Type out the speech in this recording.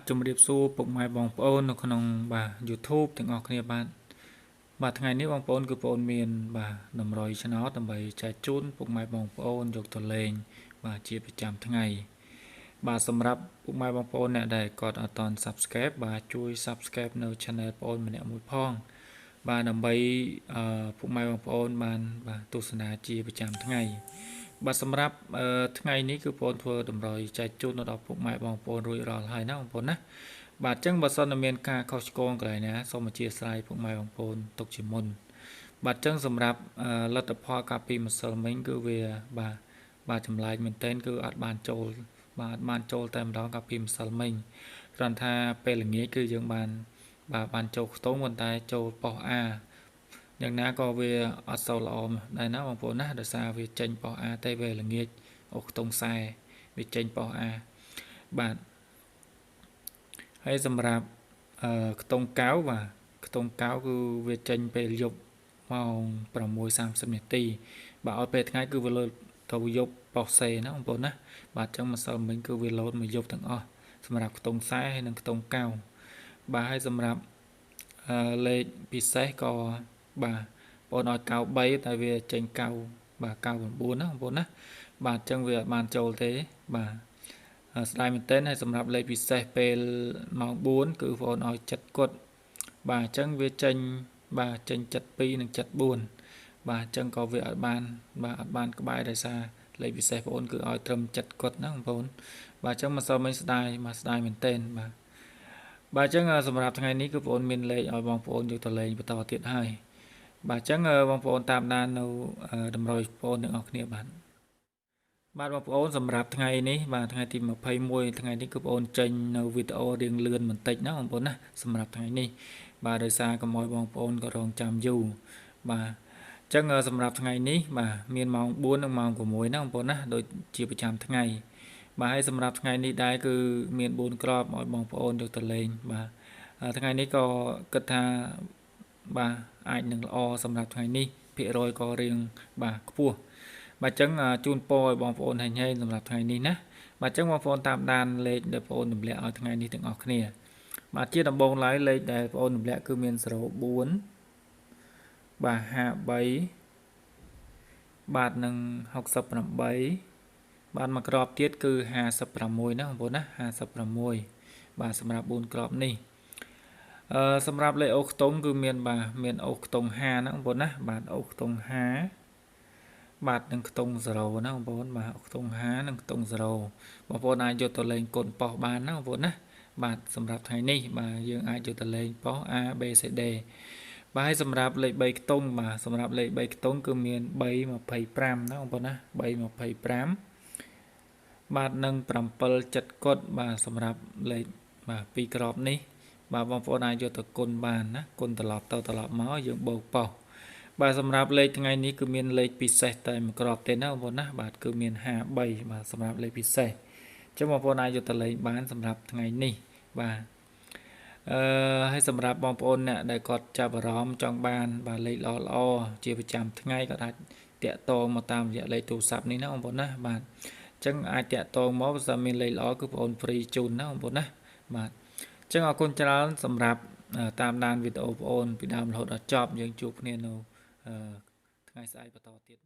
ជំរាបសួរពុកម៉ែបងប្អូននៅក្នុងYouTube ទាំងអស់គ្នាបាទថ្ងៃនេះបងប្អូនគឺបងប្អូនមានតម្រុយឆ្នោតដើម្បីចែកជូនពុកម៉ែបងប្អូនយកទៅលេងជាប្រចាំថ្ងៃសម្រាប់ពុកម៉ែបងប្អូនអ្នកដែលគាត់អត់ទាន់ Subscribe ជួយ Subscribe នៅ Channel បងប្អូនម្នាក់មួយផងដើម្បីពុកម៉ែបងប្អូនបានទស្សនាជាប្រចាំថ្ងៃសម្រាប់ថ្ងៃនេះគឺបងប្អូនធ្វើតម្រុយចែកជូនដល់ពុកម៉ែបងប្អូនរួចរាល់ហើយណាបងប្អូនណាអញ្ចឹងបើសិនមានការខុសឆ្គងកន្លែងណាសូមអធិស្ឋានពុកម៉ែបងប្អូនទុកជាមុនអញ្ចឹងសម្រាប់លទ្ធផលកាលពីម្សិលមិញគឺវាចម្លែកមែនទែនគឺអត់បានចូលតែម្ដងកាលពីម្សិលមិញគ្រាន់ថាពេលល្ងាចគឺយើងបានចូលខ្ទង់ប៉ុន្តែចូលប៉ុសអាយ៉ាងណាក៏វាអត់សូវល្អដែរណាបងប្អូនណាដោយសារវាចេញប៉ុសអាតែវាល្ងាចអូខ្ទង់ខ្សែវាចេញប៉ុសអាហើយសម្រាប់ខ្ទង់កៅខ្ទង់កៅគឺវាចេញពេលយប់ម៉ោង 6:30 នាទីឲ្យពេលថ្ងៃគឺវាលើត្រូវយប់ប៉ុសសេណាបងប្អូនណាអញ្ចឹងម្សិលមិញគឺវាលោតមួយយប់ទាំងអស់សម្រាប់ខ្ទង់ខ្សែហើយនិងខ្ទង់កៅហើយសម្រាប់លេខពិសេសក៏បងឲ្យកៅ3តែវាចេញកៅ9ណាបងប្អូនណាអញ្ចឹងវាអត់បានចូលទេស្ដាយមែនទែនហើយសម្រាប់លេខពិសេសពេលម៉ោង 4គឺបងឲ្យចិត្តគាត់អញ្ចឹងវាចេញ72និង74អញ្ចឹងក៏វាអត់បានក្បែរដោយសារលេខពិសេសបងគឺឲ្យត្រឹមចិត្តគាត់ណាបងប្អូនអញ្ចឹងម្សិលមិញស្ដាយមែនទែនអញ្ចឹងសម្រាប់ថ្ងៃនេះគឺបងមានលេខឲ្យបងប្អូនយកទៅលេងបន្តទៀតហើយអញ្ចឹងបងប្អូនតាមដាននៅតម្រុយបងប្អូនទាំងអស់គ្នាបងប្អូនសម្រាប់ថ្ងៃនេះថ្ងៃទី21ថ្ងៃនេះគឺបងប្អូនចេញនៅវីដេអូរៀងលឿនបន្តិចណាបងប្អូនណាសម្រាប់ថ្ងៃនេះដោយសារកុំឲ្យបងប្អូនក៏រងចាំយូរអញ្ចឹងសម្រាប់ថ្ងៃនេះមានម៉ោង 4 និងម៉ោង 6ណាបងប្អូនណាដូចជាប្រចាំថ្ងៃហើយសម្រាប់ថ្ងៃនេះដែរគឺមាន 4 គ្រាប់ឲ្យបងប្អូនយកទៅលេងថ្ងៃនេះក៏គិតថាអាចនឹងល្អសម្រាប់ថ្ងៃនេះភាគរយក៏រៀងខ្ពស់អញ្ចឹងជូនពរឲ្យបងប្អូនហែងសម្រាប់ថ្ងៃនេះណាអញ្ចឹងបងប្អូនតាមដានលេខដែលបងប្អូនទម្លាក់ឲ្យថ្ងៃនេះទាំងអស់គ្នាជាដំបូងឡើយលេខដែលបងប្អូនទម្លាក់គឺមាន 04 53និង68មួយគ្រាប់ទៀតគឺ56ណាបងប្អូនណា56សម្រាប់ 4 គ្រាប់នេះសម្រាប់លេខអូខ្ទង់គឺមានអូខ្ទង់5ណាបងប្អូនណាអូខ្ទង់5និងខ្ទង់0ណាបងប្អូនខ្ទង់5និងខ្ទង់0បងប្អូនអាចយកទៅលេងកូនប៉ុសបានណាបងប្អូនណាសម្រាប់ថ្ងៃនេះយើងអាចយកទៅលេងប៉ុស A B C D ហើយសម្រាប់លេខ3ខ្ទង់សម្រាប់លេខ3ខ្ទង់គឺមាន325ណាបងប្អូនណា325និង7ចិត្តកុដសម្រាប់លេខ2គ្រាប់នេះបងប្អូនអាចយកទៅគុណបានណាគុណត្រឡប់ទៅត្រឡប់មកយើងបូកប៉ុសសម្រាប់លេខថ្ងៃនេះគឺមានលេខពិសេសតែមួយគ្រាប់ទេណាបងប្អូនណាគឺមាន53សម្រាប់លេខពិសេសអញ្ចឹងបងប្អូនអាចយកទៅលេងបានសម្រាប់ថ្ងៃនេះហើយសម្រាប់បងប្អូនអ្នកដែលគាត់ចាប់អារម្មណ៍ចង់បានលេខល្អជាប្រចាំថ្ងៃគាត់អាចតាក់ទងមកតាមរយៈលេខទូរស័ព្ទនេះណាបងប្អូនណាអញ្ចឹងអាចតាក់ទងមកបើមានលេខល្អគឺបងប្អូនហ្វ្រីជូនណាបងប្អូនណាអញ្ចឹងអរគុណច្រើនសម្រាប់តាមដានវីដេអូបងប្អូនពីដើមរហូតដល់ចប់យើងជួបគ្នានៅថ្ងៃស្អែកបន្តទៀត